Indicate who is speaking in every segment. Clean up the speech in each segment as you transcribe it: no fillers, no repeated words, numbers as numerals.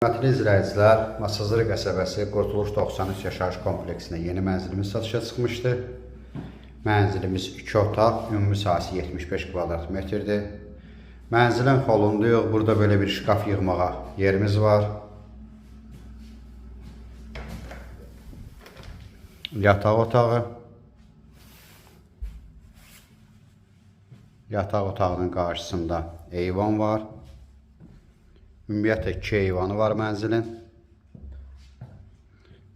Speaker 1: Hörmətli izləyicilər, Masazır qəsəbəsi Qurtuluş 93 yaşayış kompleksində yeni mənzilimiz satışa çıxmışdı. Mənzilimiz 2 otaq, ümumi sahəsi 75 kvadrat metrdir. Mənzilin holunda yox, burada belə bir şkaf yığmağa yerimiz var. Yataq otağı. Yataq otağının qarşısında eyvan var. Ümumiyyətlə 2 eyvanı var mənzilin.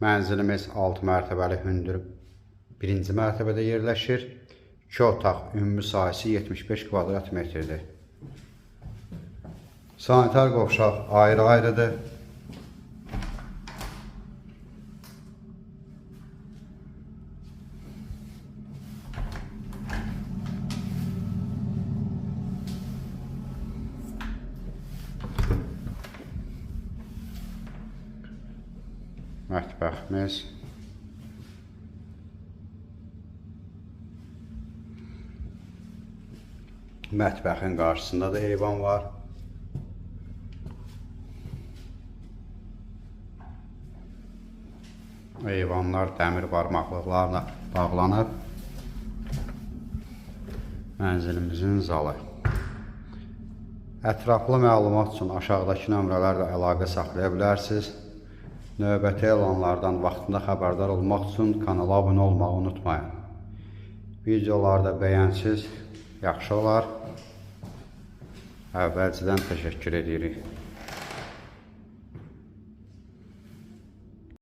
Speaker 1: Mənzilimiz 6 mərtəbəli hündür 1-ci mərtəbədə yerləşir. 2 otaq, ümumi sahəsi 75 kvadrat metrdir. Sanitar qovşaq ayrı-ayrıdır. Mətbəximiz. Mətbəxin qarşısında da eyvan var. Eyvanlar dəmir barmaqlıqlarla bağlanıb. Mənzilimizin zalı. Ətraflı məlumat üçün aşağıdakı nömrələrlə əlaqə saxlaya bilərsiniz. Növbəti elanlardan vaxtında xəbərdar olmaq üçün kanala abunə olmağı unutmayın. Videolarda bəyənsiz yaxşı olar. Əvvəlcədən təşəkkür edirik.